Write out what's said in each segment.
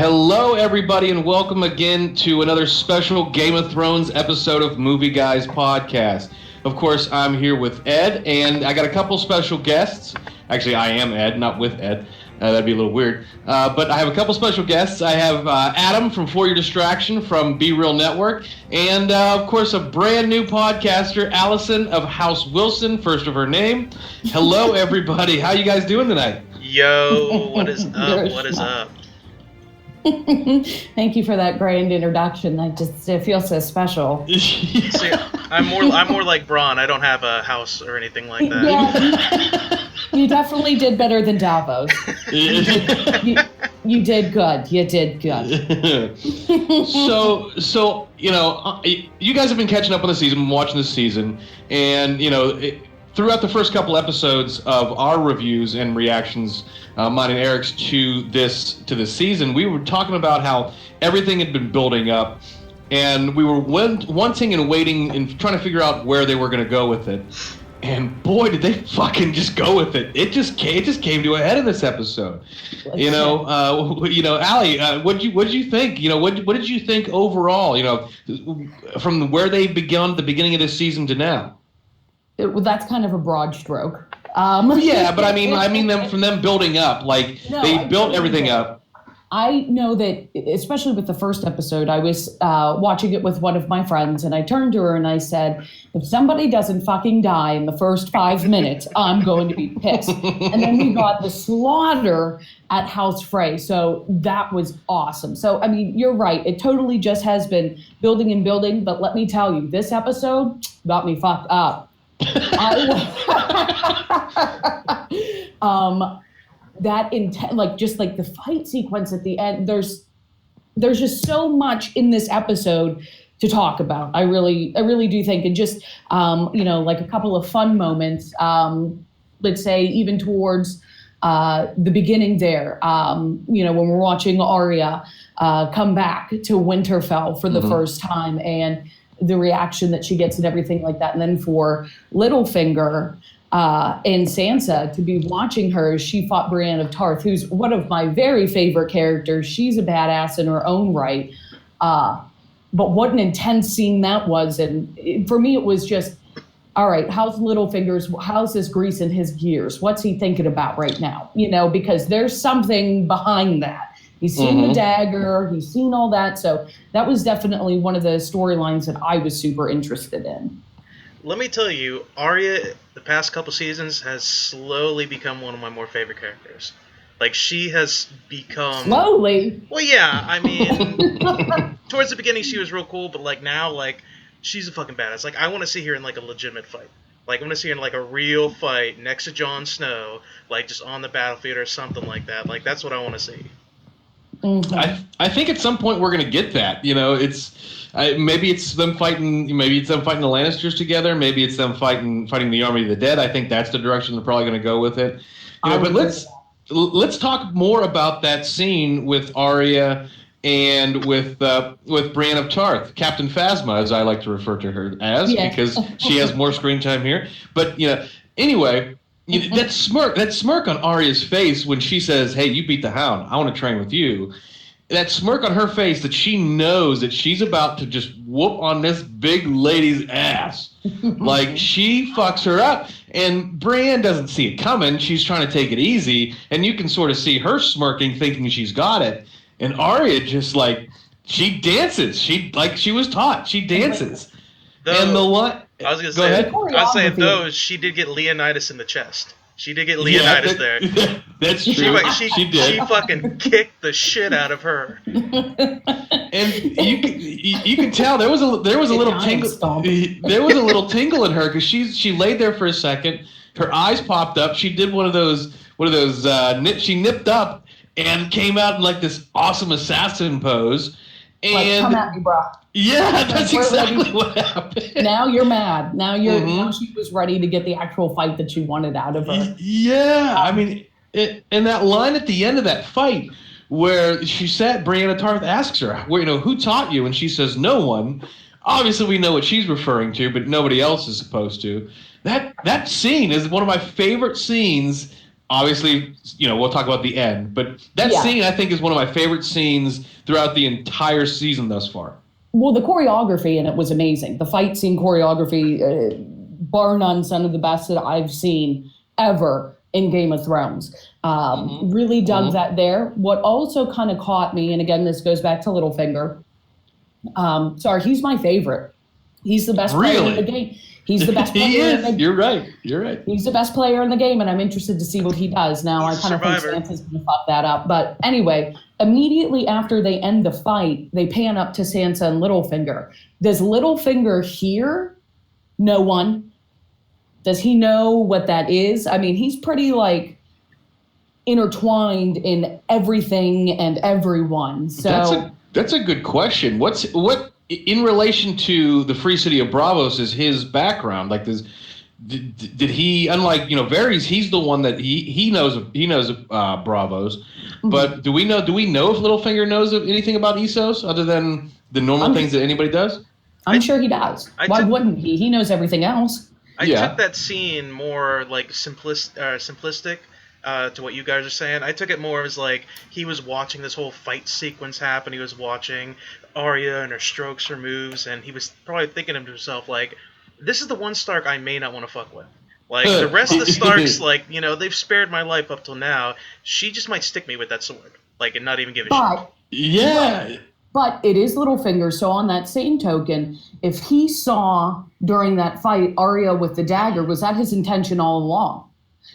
Hello, everybody, and welcome again to another special Game of Thrones episode of Movie Guys Podcast. Of course, I'm here with Ed, and I got a couple special guests. Actually, I am Ed, not with Ed. That'd be a little weird. But I have a couple special guests. I have Adam from For Your Distraction from Be Real Network, and of course, a brand new podcaster, Allison of House Wilson, first of her name. Hello, everybody. How you guys doing tonight? Yo, what is up? What is up? Thank you for that grand introduction. It feels so special. See, I'm more like Braun. I don't have a house or anything like that. Yeah, you definitely did better than Davos. You did good. You did good. So you guys have been catching up on the season, watching the season, and throughout the first couple episodes of our reviews and reactions, mine and Eric's to this season, we were talking about how everything had been building up, and we were wanting and waiting and trying to figure out where they were going to go with it. And boy, did they fucking just go with it! It just came to a head in this episode. Allie, what did you think? What did you think overall? From where they begun the beginning of this season to now. That's kind of a broad stroke. Yeah, but I mean them from them building up. They built everything up. I know that, especially with the first episode, I was watching it with one of my friends, and I turned to her and I said, if somebody doesn't fucking die in the first 5 minutes, I'm going to be pissed. And then we got the slaughter at House Frey, so that was awesome. So, I mean, you're right. It totally just has been building and building, but let me tell you, this episode got me fucked up. That intent, just like the fight sequence at the end, there's just so much in this episode to talk about. I really do think, and just like a couple of fun moments, let's say even towards the beginning there, when we're watching Arya come back to Winterfell for the first time, and the reaction that she gets and everything like that. And then for Littlefinger and Sansa to be watching her as she fought Brienne of Tarth, who's one of my very favorite characters. She's a badass in her own right. But what an intense scene that was. And for me, it was just, all right, how's this greasing his gears? What's he thinking about right now? Because there's something behind that. He's seen the dagger, he's seen all that. So that was definitely one of the storylines that I was super interested in. Let me tell you, Arya, the past couple seasons, has slowly become one of my more favorite characters. She has become... Slowly? Well, yeah, I mean, towards the beginning she was real cool, but now, she's a fucking badass. I want to see her in, a legitimate fight. I want to see her in, a real fight next to Jon Snow, just on the battlefield or something like that. That's what I want to see. Mm-hmm. I think at some point we're gonna get that. Maybe it's them fighting. Maybe it's them fighting the Lannisters together. Maybe it's them fighting the Army of the Dead. I think that's the direction they're probably gonna go with it. But let's talk more about that scene with Arya and with Brienne of Tarth, Captain Phasma, as I like to refer to her as, because she has more screen time here. But anyway. That smirk on Arya's face when she says, "Hey, you beat the Hound. I want to train with you." That smirk on her face that she knows that she's about to just whoop on this big lady's ass. She fucks her up. And Brienne doesn't see it coming. She's trying to take it easy. And you can sort of see her smirking, thinking she's got it. And Arya just she dances. She was taught. She dances. And the line... I was saying though, she did get Leonidas in the chest. She did get Leonidas there. That's true. She did. She fucking kicked the shit out of her. And you can tell there was a little tingle. There was a little tingle in her because she laid there for a second. Her eyes popped up. She did one of those. She nipped up and came out in this awesome assassin pose. And come at me, bro. Yeah, that's exactly what happened. Now you're mad. Now she was ready to get the actual fight that she wanted out of her. Yeah, I mean, and that line at the end of that fight where she said, Brienne of Tarth asks her, who taught you? And she says, no one. Obviously, we know what she's referring to, but nobody else is supposed to. That scene is one of my favorite scenes obviously, we'll talk about the end, but that Yeah. scene I think is one of my favorite scenes throughout the entire season thus far. Well, the choreography in it was amazing. The fight scene choreography, bar none, some of the best that I've seen ever in Game of Thrones. Really dug that there. What also kind of caught me, and again, this goes back to Littlefinger. Sorry, he's my favorite. He's the best player in the game. He's the best player. He is. You're right. He's the best player in the game, and I'm interested to see what he does. Now, He's I kind of think Survivor. Sansa's going to fuck that up. But anyway, immediately after they end the fight, they pan up to Sansa and Littlefinger. Does Littlefinger hear no one? Does he know what that is? I mean, he's pretty like intertwined in everything and everyone. So That's a good question. What in relation to the Free City of Bravos is his background? Like this, did he, unlike Varys, he's the one that he knows Bravos. But do we know if Littlefinger knows of anything about Essos other than the normal things that anybody does? I'm sure he does. Why wouldn't he? He knows everything else. I took that scene more like simplistic to what you guys are saying. I took it more as like he was watching this whole fight sequence happen. He was watching Arya and her strokes, her moves, and he was probably thinking to himself like, "This is the one Stark I may not want to fuck with. Like the rest of the Starks, like they've spared my life up till now. She just might stick me with that sword, like and not even give a shit." Yeah. But it is Littlefinger, so on that same token, if he saw during that fight Arya with the dagger, was that his intention all along?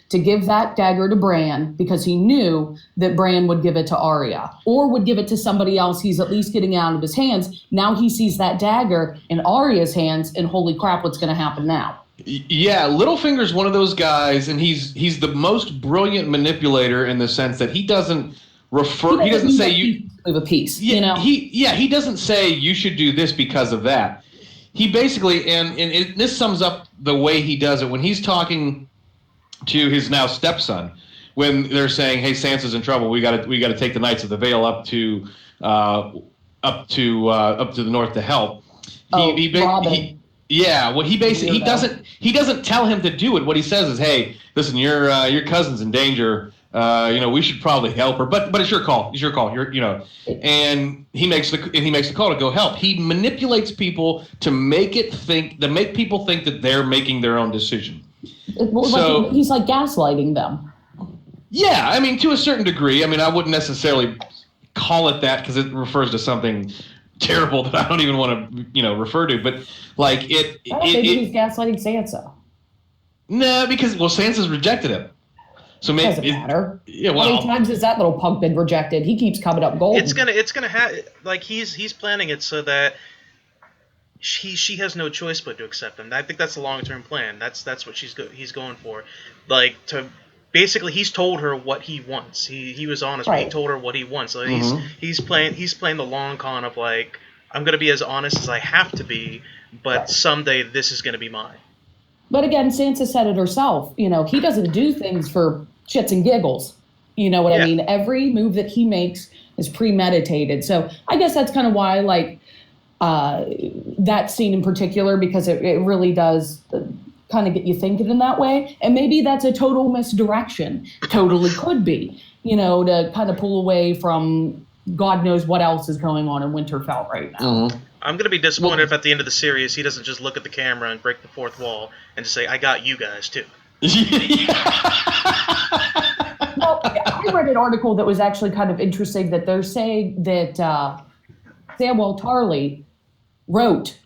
To give that dagger to Bran because he knew that Bran would give it to Arya or would give it to somebody else he's at least getting out of his hands. Now he sees that dagger in Arya's hands, and holy crap, what's going to happen now? Yeah, Littlefinger's one of those guys, and he's the most brilliant manipulator in the sense that he doesn't refer. He doesn't say you of a piece. He doesn't say you should do this because of that. He basically, and this sums up the way he does it when he's talking to his now stepson, when they're saying, "Hey, Sansa's in trouble. We got to take the Knights of the Vale up to the north to help." Robin. He doesn't tell him to do it. What he says is, "Hey, listen, your cousin's in danger. We should probably help her, but it's your call. It's your call. And he makes the call to go help. He manipulates people to make people think that they're making their own decision. So he's like gaslighting them. Yeah, I mean, to a certain degree. I mean, I wouldn't necessarily call it that because it refers to something terrible that I don't even want to refer to. But like I don't think he's gaslighting Sansa. No, because Sansa's rejected him. So maybe doesn't matter. Yeah, how many times has that little punk been rejected? He keeps coming up golden. It's gonna have like he's planning it so that she has no choice but to accept him. I think that's the long-term plan. That's what he's going for. Like to basically he's told her what he wants. He was honest. Right. But he told her what he wants. So he's playing the long con of like I'm gonna be as honest as I have to be, but someday this is gonna be mine. But again, Sansa said it herself. He doesn't do things for shits and giggles. You know what I mean? Every move that he makes is premeditated. So I guess that's kind of why I like that scene in particular, because it really does kind of get you thinking in that way. And maybe that's a total misdirection. Totally could be, to kind of pull away from God knows what else is going on in Winterfell right now. Mm-hmm. I'm going to be disappointed if at the end of the series he doesn't just look at the camera and break the fourth wall and just say, "I got you guys too." Well, I read an article that was actually kind of interesting that they're saying that Samwell Tarly wrote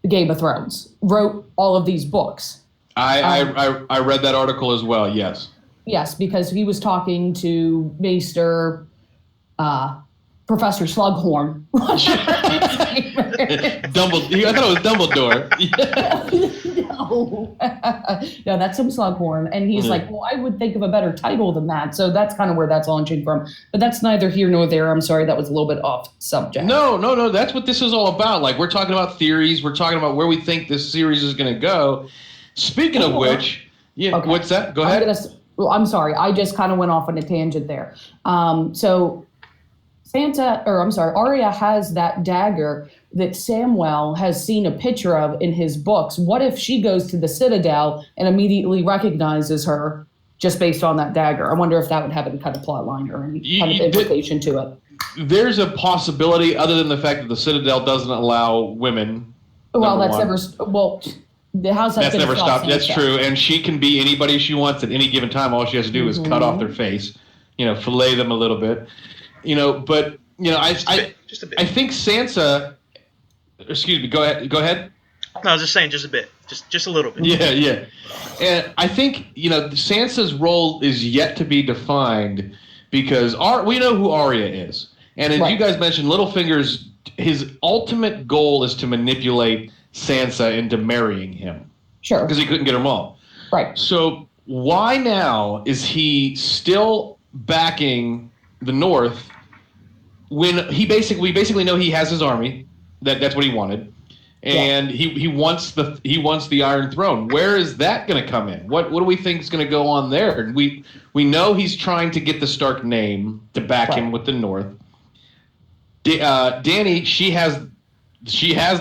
Game of Thrones, wrote all of these books. I read that article as well, yes. Yes, because he was talking to Maester Professor Slughorn. Dumbledore. I thought it was Dumbledore. No, that's some Slughorn. And he's like, well, I would think of a better title than that. So that's kind of where that's launching from. But that's neither here nor there. I'm sorry, that was a little bit off subject. No. That's what this is all about. Like, we're talking about theories. We're talking about where we think this series is going to go. Speaking of which, what's that? Go ahead. I'm sorry. I just kind of went off on a tangent there. So Arya has that dagger that Samwell has seen a picture of in his books. What if she goes to the Citadel and immediately recognizes her just based on that dagger. I wonder if that would have any kind of plot line or any kind of implication to it. There's a possibility, other than the fact that the Citadel doesn't allow women. Well, that's never. Well, how's that? That's never stopped. That's true, and she can be anybody she wants at any given time. All she has to do is cut off their face, fillet them a little bit, But I think Sansa. Excuse me. Go ahead. No, I was just saying, just a bit, just a little bit. Yeah. And I think Sansa's role is yet to be defined because we know who Arya is, and as you guys mentioned, Littlefinger's his ultimate goal is to manipulate Sansa into marrying him. Sure. Because he couldn't get them all. Right. So why now is he still backing the North when we basically know he has his army, that's what he wanted, and he wants the Iron Throne. Where is that going to come in? What do we think is going to go on there? And we know he's trying to get the Stark name to back him with the North. Dany, she has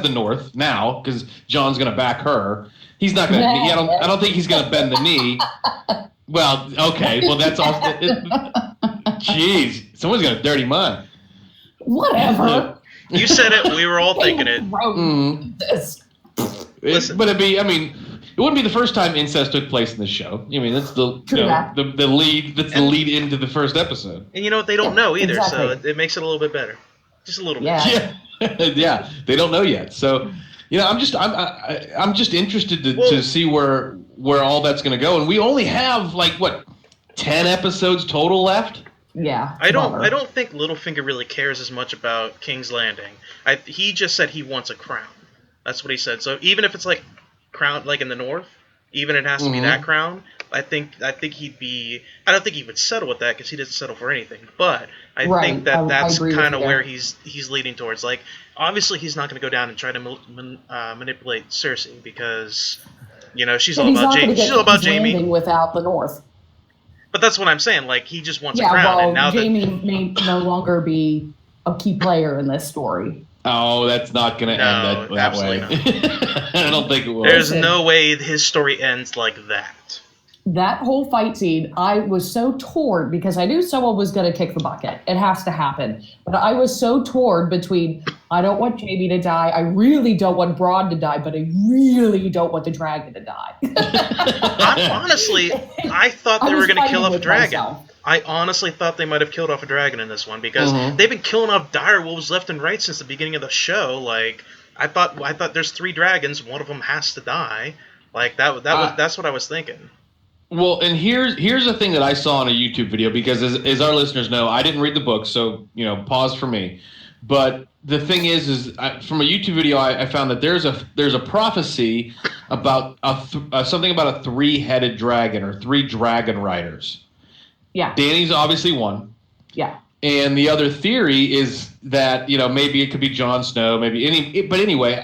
the North now because Jon's going to back her. He's not going to. I don't think he's going to bend the knee. Well, okay. Well, that's all. Jeez, someone's got a dirty mind. Whatever. You said it. We were all thinking it. Listen, but it wouldn't be the first time incest took place in this show. That's the lead. That's the lead into the first episode. And you know what? They don't know either, exactly. so it makes it a little bit better. Just a little bit. Yeah. Yeah. They don't know yet. So, I'm just interested to see where all that's going to go. And we only have 10 episodes total left. Yeah. I don't think Littlefinger really cares as much about King's Landing. He just said he wants a crown. That's what he said. So even if it's crown in the North, even it has to be that crown. I think he'd be. I don't think he would settle with that because he didn't settle for anything. But I think that's kind of where he's leading towards. Obviously he's not going to go down and try to manipulate Cersei because she's all about Jaime. She's all about Jaime without the North. But that's what I'm saying. He just wants a crown. And now Jaime may no longer be a key player in this story. Oh, that's not going to end that way. I don't think it will. There's no way his story ends like that. That whole fight scene, I was so torn because I knew someone was going to kick the bucket. It has to happen. But I was so torn between, I don't want Jaime to die. I really don't want Bronn to die, but I really don't want the dragon to die. I thought they were going to kill off a dragon. I honestly thought they might have killed off a dragon in this one because they've been killing off direwolves left and right since the beginning of the show. I thought there's 3 dragons, one of them has to die. That's what I was thinking. Well, and here's the thing that I saw in a YouTube video, because as our listeners know, I didn't read the book, so pause for me. But the thing is from a YouTube video, I found that there's a prophecy about something about a 3-headed dragon or 3 dragon riders. Yeah. Dany's obviously one. Yeah. And the other theory is that maybe it could be Jon Snow, maybe but anyway,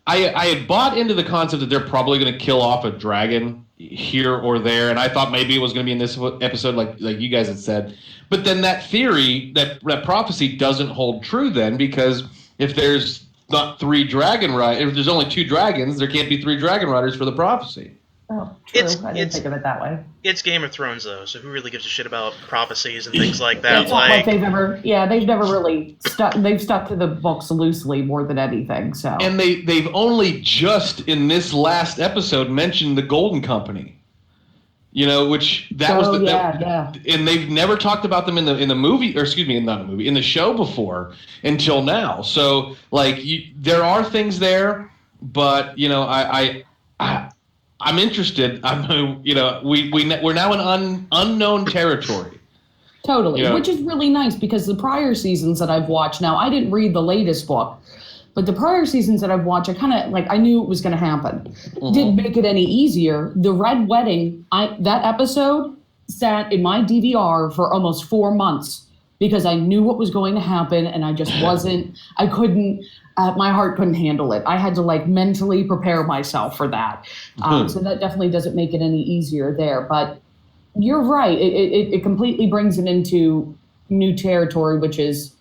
I had bought into the concept that they're probably going to kill off a dragon here or there, and I thought maybe it was going to be in this episode, like you guys had said. But then that theory, that prophecy, doesn't hold true then, because if there's not 3 dragon riders, if there's only 2 dragons, there can't be 3 dragon riders for the prophecy. Oh, true. I didn't think of it that way. It's Game of Thrones, though, so who really gives a shit about prophecies and things like that? It's not like they've never really stuck. They've stuck to the books loosely more than anything. So. And they've only just in this last episode mentioned the Golden Company. Which and they've never talked about them in the movie, or excuse me, not the movie, in the show before until now. So there are things there, but I'm interested. We're now in unknown territory. Totally, which is really nice because the prior seasons that I've watched, now I didn't read the latest book, but the prior seasons that I've watched, I knew it was going to happen. Didn't make it any easier. The Red Wedding, that episode sat in my DVR for almost 4 months because I knew what was going to happen, and I just couldn't. My heart couldn't handle it. I had to mentally prepare myself for that. So that definitely doesn't make it any easier there. But you're right. It completely brings it into new territory, which is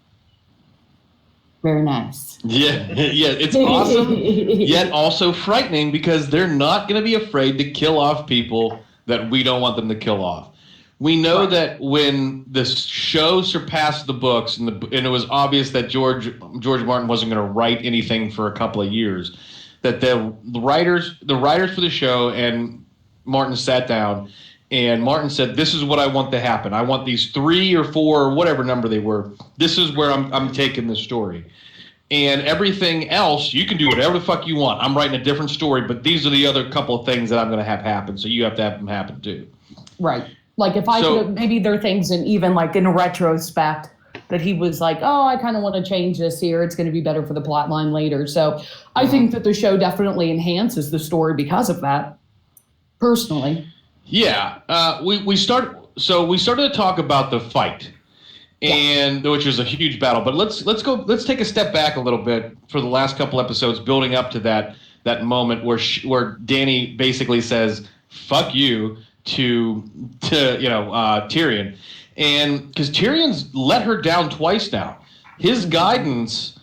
very nice. Yeah, it's awesome, yet also frightening because they're not going to be afraid to kill off people that we don't want them to kill off. We know that when the show surpassed the books, and it was obvious that George Martin wasn't going to write anything for a couple of years, that the writers for the show and Martin sat down, and Martin said, "This is what I want to happen. I want these 3 or 4 or whatever number they were. This is where I'm taking the story." And everything else, you can do whatever the fuck you want. I'm writing a different story, but these are the other couple of things that I'm going to have happen. So you have to have them happen too. Right. Like if I could, maybe there are things, and even like in retrospect, that he was like, oh, I kind of want to change this here. It's going to be better for the plot line later. So I think that the show definitely enhances the story because of that, personally. Yeah. We started to talk about the fight. And which was a huge battle, but let's take a step back a little bit for the last couple episodes, building up to that moment where Dany basically says "fuck you" to Tyrion, and because Tyrion's let her down twice now. His guidance,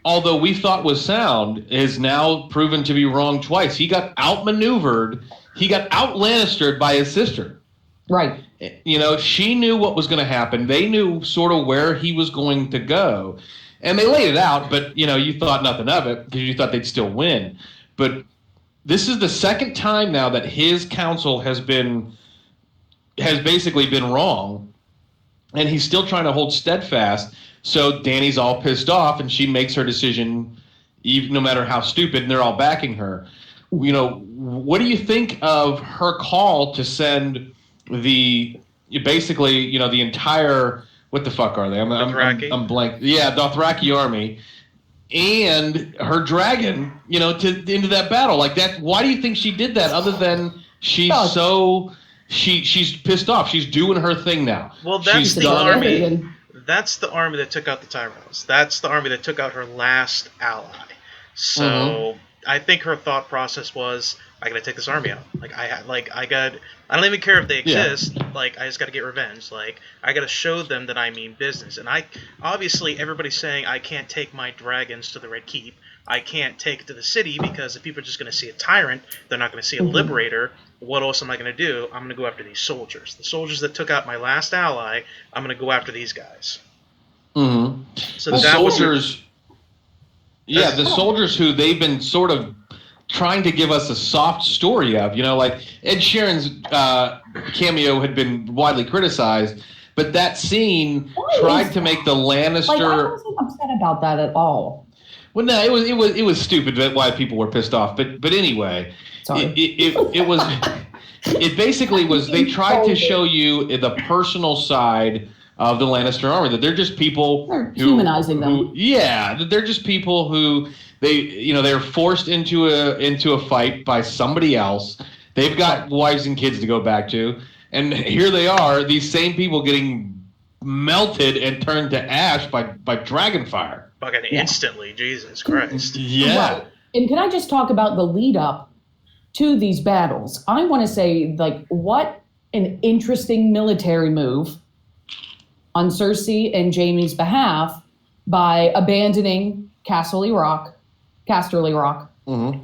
although we thought was sound, is now proven to be wrong twice. He got outmaneuvered. He got out-Lannistered by his sister. Right. She knew what was going to happen. They knew sort of where he was going to go. And they laid it out, but, you thought nothing of it because you thought they'd still win. But this is the second time now that his counsel has basically been wrong, and he's still trying to hold steadfast. So Dany's all pissed off, and she makes her decision, even no matter how stupid, and they're all backing her. What do you think of her call to send the entire, what the fuck are they? I'm blank. Yeah, Dothraki army and her dragon, into that battle like that. Why do you think she did that? Other than she's pissed off. She's doing her thing now. Well, that's the army. That's the army that took out the Tyrells. That's the army that took out her last ally. So I think her thought process was, I gotta take this army out. I don't even care if they exist. Yeah. I just gotta get revenge. I gotta show them that I mean business. And obviously everybody's saying I can't take my dragons to the Red Keep. I can't take it to the city because if people are just gonna see a tyrant, they're not gonna see a liberator. What else am I gonna do? I'm gonna go after these soldiers. The soldiers that took out my last ally, I'm gonna go after these guys. Mm-hmm. So the soldiers. The soldiers who they've been sort of trying to give us a soft story of, like Ed Sheeran's cameo had been widely criticized, but that scene tried to make the Lannister. I wasn't upset about that at all. Well, no, it was stupid why people were pissed off, but anyway, it was. It basically was. They tried to show you the personal side of the Lannister army, that they're just people humanizing them. They're just people who they're forced into a fight by somebody else. They've got wives and kids to go back to, and here they are, these same people getting melted and turned to ash by dragonfire. Fucking instantly, Jesus Christ. Yeah. Right. And can I just talk about the lead up to these battles? I want to say, what an interesting military move on Cersei and Jaime's behalf by abandoning Casterly Rock,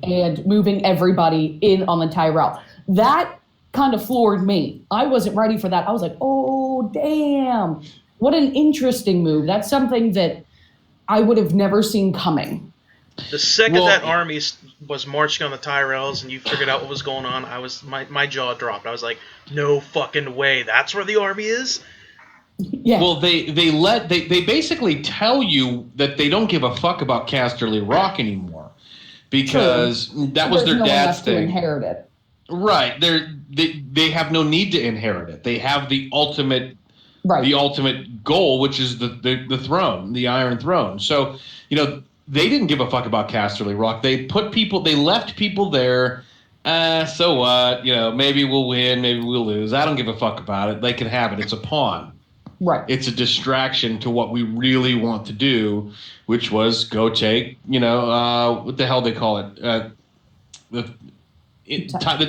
and moving everybody in on the Tyrell. That kind of floored me. I wasn't ready for that. I was like, oh, damn. What an interesting move. That's something that I would have never seen coming. The second that army was marching on the Tyrells and you figured out what was going on, my jaw dropped. I was like, no fucking way. That's where the army is? Yeah. Well, they basically tell you that they don't give a fuck about Casterly Rock anymore because that was their dad's thing. To inherit it. Right. They have no need to inherit it. They have the ultimate goal, which is the throne, the Iron Throne. So, they didn't give a fuck about Casterly Rock. They left people there. So what? Maybe we'll win, maybe we'll lose. I don't give a fuck about it. They can have it. It's a pawn. Right. It's a distraction to what we really want to do, which was go take, what the hell they call it? The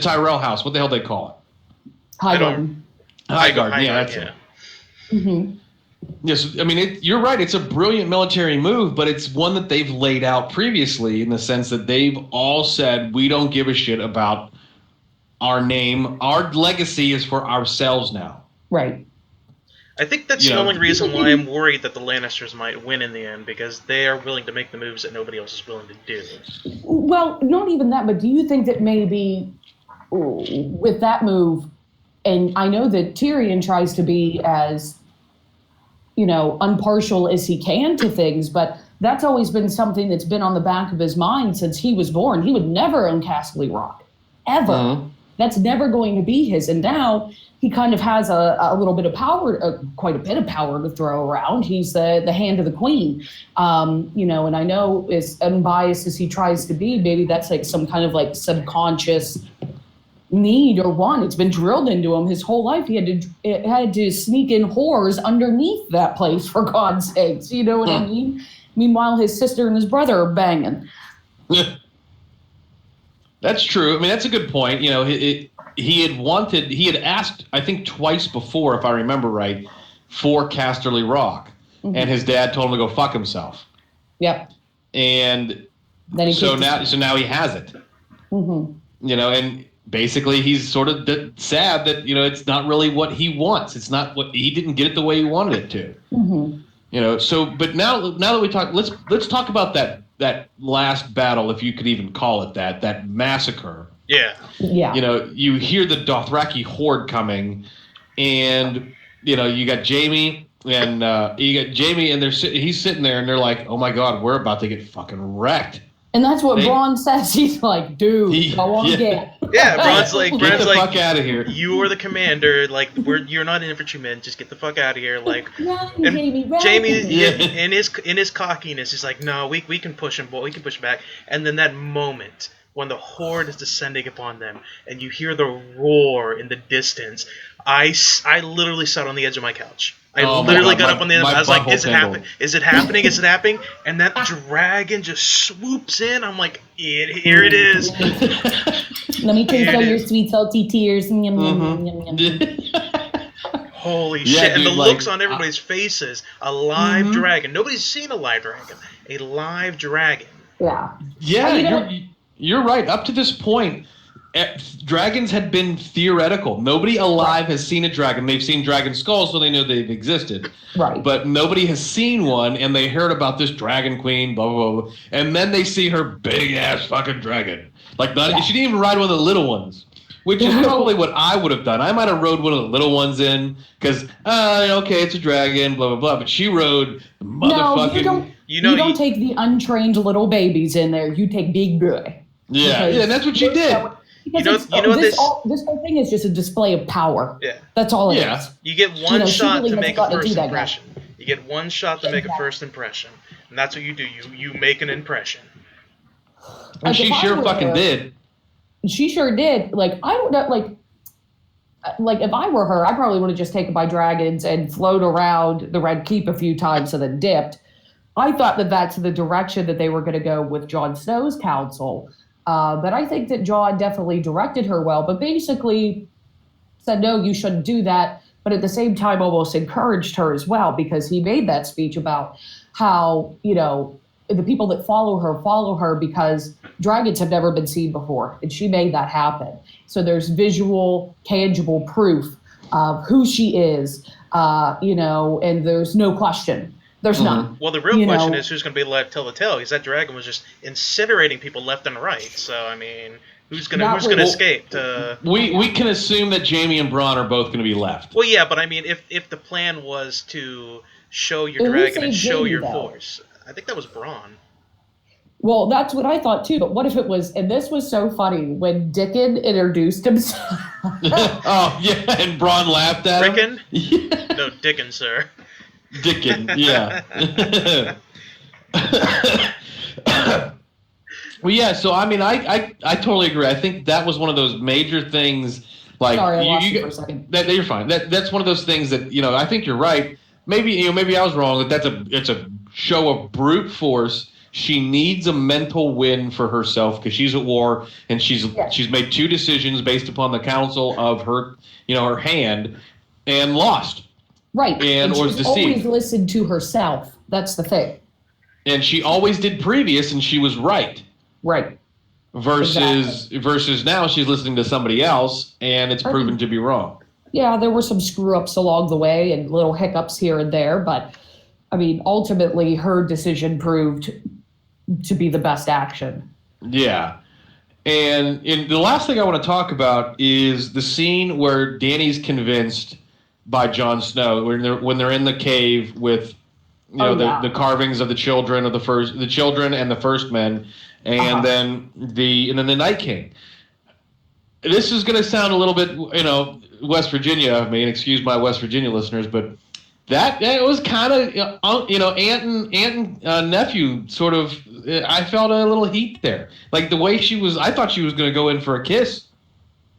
Tyrell house. What the hell they call it? Highgarden. Highgarden. Yeah, that's it. Mm-hmm. Yes, I mean, you're right. It's a brilliant military move, but it's one that they've laid out previously in the sense that they've all said, we don't give a shit about our name, our legacy is for ourselves now. Right. I think that's the only reason why I'm worried that the Lannisters might win in the end, because they are willing to make the moves that nobody else is willing to do. Well, not even that, but do you think that maybe with that move, and I know that Tyrion tries to be as, impartial as he can to things, but that's always been something that's been on the back of his mind since he was born. He would never own Casterly Rock, ever. Mm-hmm. That's never going to be his. And now he kind of has a little bit of power, quite a bit of power to throw around. He's the hand of the queen, and I know as unbiased as he tries to be, maybe that's like some kind of like subconscious need or want. It's been drilled into him his whole life. He had to sneak in whores underneath that place, for God's sakes. You know what I mean? Meanwhile, his sister and his brother are banging. That's true. I mean, that's a good point. He had asked, I think twice before, if I remember right, for Casterly Rock, and his dad told him to go fuck himself. Yep. And then so now he has it. Mm-hmm. And basically he's sort of sad that it's not really what he wants. It's not what he didn't get it the way he wanted it to. Mm-hmm. So but now that we talk, let's talk about that last battle, if you could even call it that massacre. Yeah. You hear the Dothraki horde coming, and you got Jaime and he's sitting there, and they're like, "Oh my God, we're about to get fucking wrecked." And that's what Bronn says. He's like, "Dude, go on, get." Yeah, Bronn's like, "Get the fuck out of here. You are the commander. Like, you're not infantrymen. Just get the fuck out of here." Like, Jaime, in his cockiness, he's like, "No, we can push him, boy. We can push back." And then that moment when the horde is descending upon them, and you hear the roar in the distance, I literally sat on the edge of my couch. I literally got up on the end. I was like, "Is it happening? Is it happening? Is it happening?" And that dragon just swoops in. I'm like, "Here it is." Let me taste all your sweet salty tears. Holy shit! And the looks on everybody's faces. A live dragon. Nobody's seen a live dragon. A live dragon. Yeah. Yeah, you're right. Up to this point, dragons had been theoretical. Nobody alive has seen a dragon. They've seen dragon skulls, so they know they've existed. Right. But nobody has seen one, and they heard about this dragon queen, blah, blah, blah. And then they see her big-ass fucking dragon. She didn't even ride one of the little ones, which is probably what I would have done. I might have rode one of the little ones in, because, okay, it's a dragon, blah, blah, blah. But she rode the motherfucking... No, you don't take the untrained little babies in there. You take big boy. Yeah, and that's what she did. This whole thing is just a display of power. Yeah. That's all it is. You get one shot to make a first impression. You get one shot to make a first impression. And that's what you do. You make an impression. And she sure fucking did. She sure did. Like, I don't know, like if I were her, I probably would have just taken my dragons and flown around the Red Keep a few times and then dipped. I thought that that's the direction that they were going to go with Jon Snow's council. But I think that Jon definitely directed her well, but basically said, no, you shouldn't do that. But at the same time, almost encouraged her as well, because he made that speech about how, the people that follow her because dragons have never been seen before. And she made that happen. So there's visual, tangible proof of who she is, and there's no question. There's none. Well, the real question is who's going to be allowed to tell the tale, because that dragon was just incinerating people left and right. So, I mean, who's going to escape? We can assume that Jaime and Bronn are both going to be left. Well, yeah, but I mean, if the plan was to show your dragon and show your force, I think that was Bronn. Well, that's what I thought too. But what if it was? And this was so funny when Dickon introduced himself. Oh yeah, and Bronn laughed at him. Yeah. No, Dickon, sir. Dickon, yeah. Well, yeah. So I mean, I totally agree. I think that was one of those major things. Like, sorry, I lost you for a second. You're fine. That's one of those things that I think you're right. Maybe maybe I was wrong. It's a show of brute force. She needs a mental win for herself because she's at war, and she's made two decisions based upon the counsel of her her hand, and lost. Right. And was deceived. Always listened to herself. That's the thing. And she always did previous, and she was right. Right. versus now she's listening to somebody else and it's proven to be wrong. Yeah, there were some screw ups along the way and little hiccups here and there, but I mean, ultimately, her decision proved to be the best action. Yeah. And the last thing I want to talk about is the scene where Dany's convinced by Jon Snow when they're in the cave with the carvings of the children and the first men, and then the Night King. This is going to sound a little bit West Virginia of me, and excuse my West Virginia listeners, but that was kind of aunt and nephew sort of. I felt a little heat there, like the way she was. I thought she was going to go in for a kiss.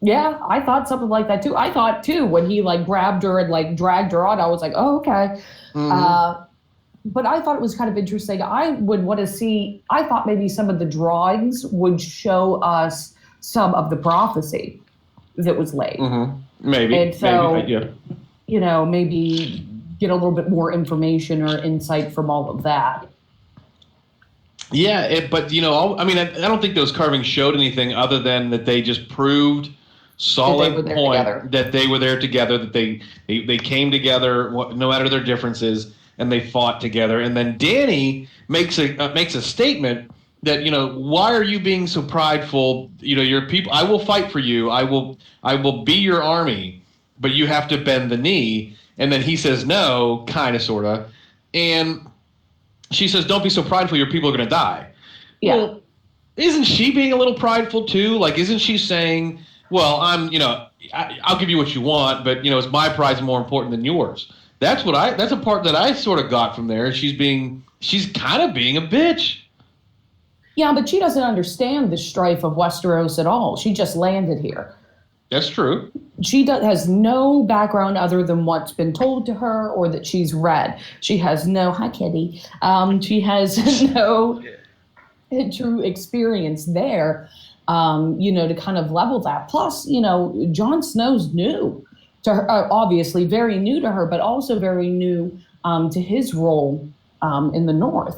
Yeah, I thought something like that too. I thought too when he like grabbed her and like dragged her on. I was like, oh okay. Mm-hmm. But I thought it was kind of interesting. I would want to see. I thought maybe some of the drawings would show us some of the prophecy that was laid. Mm-hmm. Maybe. And so, maybe, yeah. Maybe get a little bit more information or insight from all of that. Yeah, but I don't think those carvings showed anything other than that they just proved solid point that they were there together, that they came together no matter their differences, and they fought together. And then Dany makes a statement that why are you being so prideful? Your people. I will fight for you. I will be your army, but you have to bend the knee. And then he says no, kind of, sort of, and she says, "Don't be so prideful. Your people are going to die." Yeah. Well, isn't she being a little prideful too? Like, isn't she saying, "Well, I'll give you what you want, but it's my pride's more important than yours." That's a part that I sort of got from there. She's kind of being a bitch. Yeah, but she doesn't understand the strife of Westeros at all. She just landed here. That's true. She has no background other than what's been told to her or that she's read. She has no, hi Kitty. She has no true experience there, to kind of level that. Plus, Jon Snow's new to her, obviously very new to her, but also very new to his role in the North.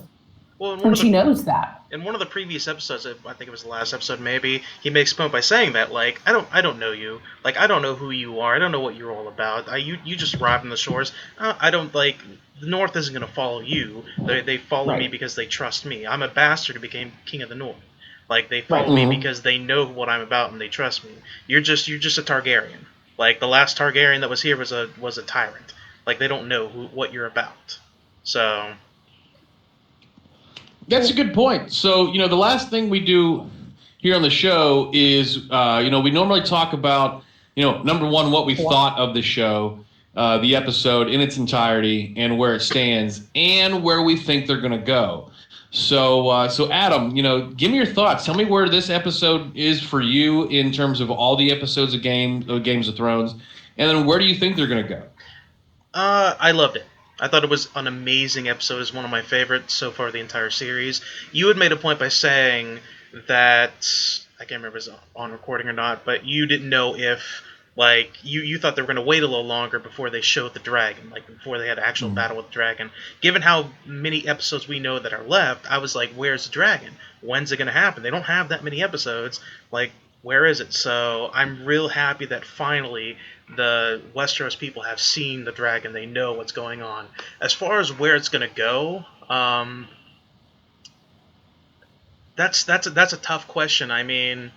Well, and she knows that. In one of the previous episodes, I think it was the last episode maybe, he makes a point by saying that, like, I don't know you. Like, I don't know who you are. I don't know what you're all about. You just arrived on the shores. I don't, the North isn't going to follow you. They follow me because they trust me. I'm a bastard who became king of the North. Like, they follow me because they know what I'm about and they trust me. You're just a Targaryen. Like, the last Targaryen that was here was a tyrant. Like, they don't know what you're about. So... That's a good point. So, the last thing we do here on the show is, we normally talk about, number one, what we thought of the show, the episode in its entirety and where it stands and where we think they're going to go. So Adam, give me your thoughts. Tell me where this episode is for you in terms of all the episodes of Games of Thrones. And then where do you think they're going to go? I loved it. I thought it was an amazing episode. It's one of my favorites so far the entire series. You had made a point by saying that, I can't remember if it was on recording or not, but you didn't know if, you thought they were going to wait a little longer before they showed the dragon, before they had an actual battle with the dragon. Given how many episodes we know that are left, I was like, where's the dragon? When's it going to happen? They don't have that many episodes. Where is it? So I'm real happy that finally the Westeros people have seen the dragon. They know what's going on. As far as where it's going to go, that's a tough question. I mean,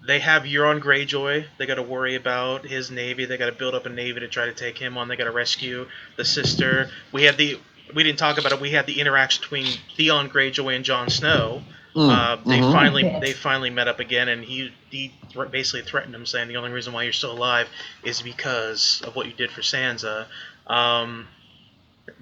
they have Euron Greyjoy. They got to worry about his navy. They got to build up a navy to try to take him on. They got to rescue the sister. We didn't talk about it. We had the interaction between Theon Greyjoy and Jon Snow. They finally met up again, and he basically threatened him, saying the only reason why you're still alive is because of what you did for Sansa. I'm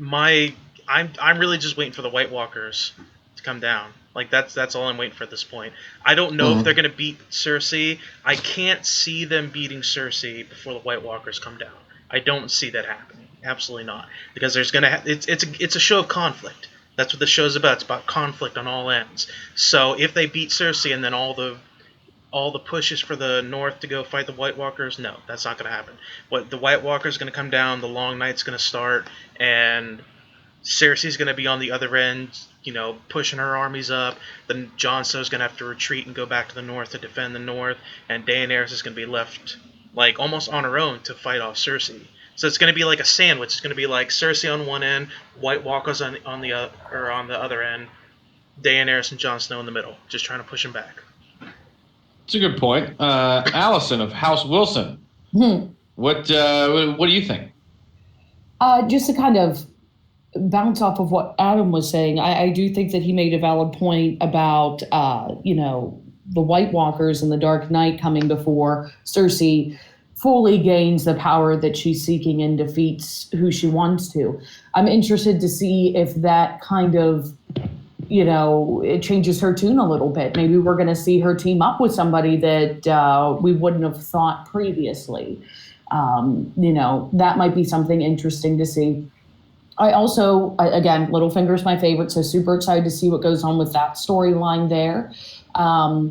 really just waiting for the White Walkers to come down. That's all I'm waiting for at this point. I don't know if they're gonna beat Cersei. I can't see them beating Cersei before the White Walkers come down. I don't see that happening. Absolutely not, because there's it's a show of conflict. That's what the show's about. It's about conflict on all ends. So if they beat Cersei and then all the pushes for the North to go fight the White Walkers, no, that's not going to happen. The White Walker's going to come down, the Long Night's going to start, and Cersei's going to be on the other end, pushing her armies up. Then Jon Snow's going to have to retreat and go back to the north to defend the north. And Daenerys is going to be left, like, almost on her own to fight off Cersei. So it's going to be like a sandwich. It's going to be like Cersei on one end, White Walkers on the other end, Daenerys and Jon Snow in the middle, just trying to push him back. It's a good point. Allison of House Wilson. What do you think? Just to kind of bounce off of what Adam was saying, I do think that he made a valid point about, the White Walkers and the Dark Knight coming before Cersei fully gains the power that she's seeking and defeats who she wants to. I'm interested to see if that kind of, it changes her tune a little bit. Maybe we're going to see her team up with somebody that we wouldn't have thought previously. That might be something interesting to see. I also, again, Littlefinger's my favorite, so super excited to see what goes on with that storyline there. I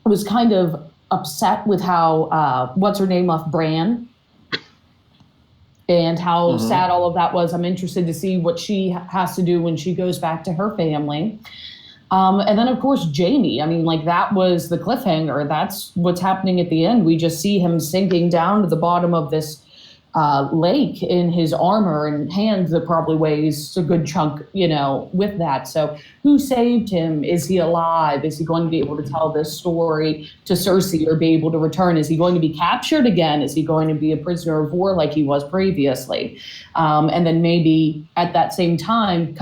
was kind of upset with how, what's her name left, Bran, and how sad all of that was. I'm interested to see what she has to do when she goes back to her family. And then, of course, Jaime. I mean, like, that was the cliffhanger. That's what's happening at the end. We just see him sinking down to the bottom of this lake in his armor and hands that probably weighs a good chunk, with that. So who saved him? Is he alive? Is he going to be able to tell this story to Cersei or be able to return? Is he going to be captured again? Is he going to be a prisoner of war like he was previously? And then maybe at that same time,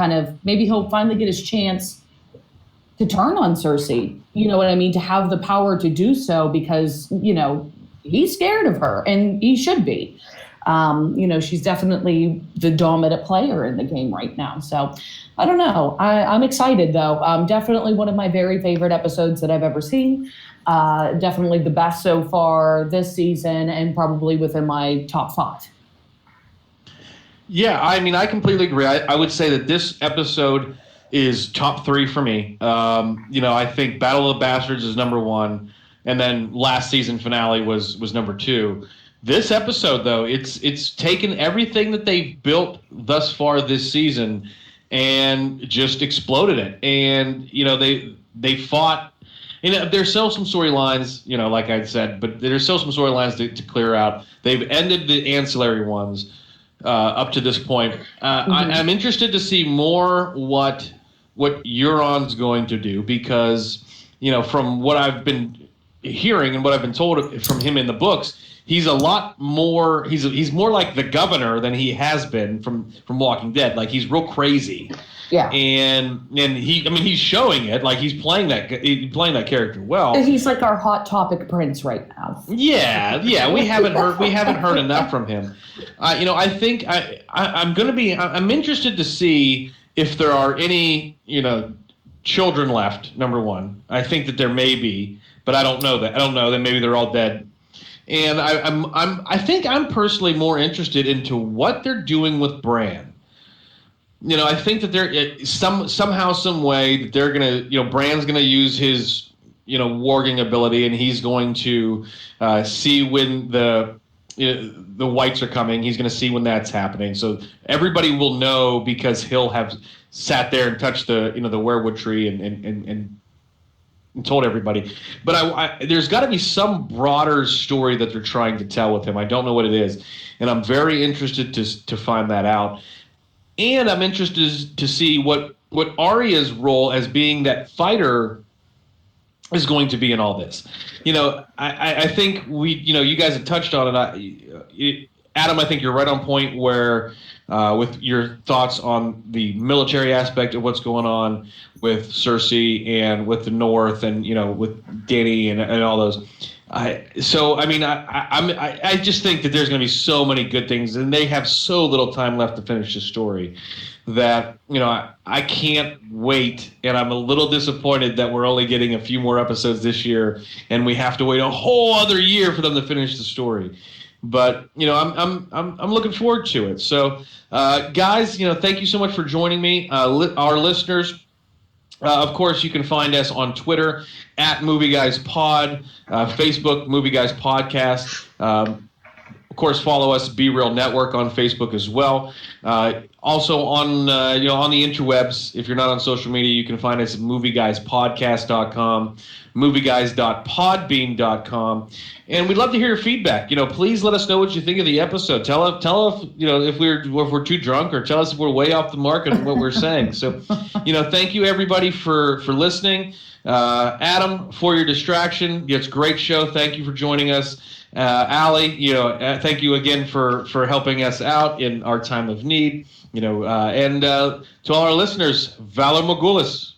maybe he'll finally get his chance to turn on Cersei, you know what I mean? To have the power to do so because, he's scared of her and he should be. She's definitely the dominant player in the game right now. So I don't know. I'm excited, though. Definitely one of my very favorite episodes that I've ever seen. Definitely the best so far this season and probably within my top 5. Yeah, I mean, I completely agree. I would say that this episode is top 3 for me. I think Battle of the Bastards is number 1, and then last season finale was number 2. This episode, though, it's taken everything that they've built thus far this season and just exploded it. And they fought. There's still some storylines, like I said, but there's still some storylines to clear out. They've ended the ancillary ones up to this point. I'm interested to see more what Euron's going to do because from what I've been hearing and what I've been told from him in the books. He's a lot more. He's more like the governor than he has been from Walking Dead. Like he's real crazy. Yeah. And he's showing it. Like he's playing that character well. He's like our hot topic prince right now. Yeah. We haven't heard enough from him. I think I'm interested to see if there are any children left. Number 1, I think that there may be, but I don't know that. I don't know that maybe they're all dead. And I think I'm personally more interested into what they're doing with Bran. I think that they're somehow, some way that they're gonna, Bran's gonna use his, warging ability, and he's going to see when the whites are coming. He's gonna see when that's happening. So everybody will know because he'll have sat there and touched the the weirwood tree and told everybody. But there's got to be some broader story that they're trying to tell with him. I don't know what it is. And I'm very interested to find that out. And I'm interested to see what Arya's role as being that fighter is going to be in all this. I think you guys have touched on it. Adam, I think you're right on point where with your thoughts on the military aspect of what's going on with Cersei and with the North and, with Dany and all those. I just think that there's going to be so many good things, and they have so little time left to finish the story that, I can't wait. And I'm a little disappointed that we're only getting a few more episodes this year and we have to wait a whole other year for them to finish the story. But I'm looking forward to it. So, guys, thank you so much for joining me. Our listeners, of course, you can find us on Twitter @MovieGuysPod, Facebook Movie Guys Podcast. Of course, follow us, Be Real Network, on Facebook as well. Also on on the interwebs, if you're not on social media, you can find us at movieguyspodcast.com, movieguys.podbean.com. And we'd love to hear your feedback. Please let us know what you think of the episode. Tell us, if we're too drunk, or tell us if we're way off the mark on what we're saying. So, thank you everybody for listening. Adam, for your distraction. It's a great show. Thank you for joining us. Allie, thank you again for helping us out in our time of need. And to all our listeners, Valor Morgulis.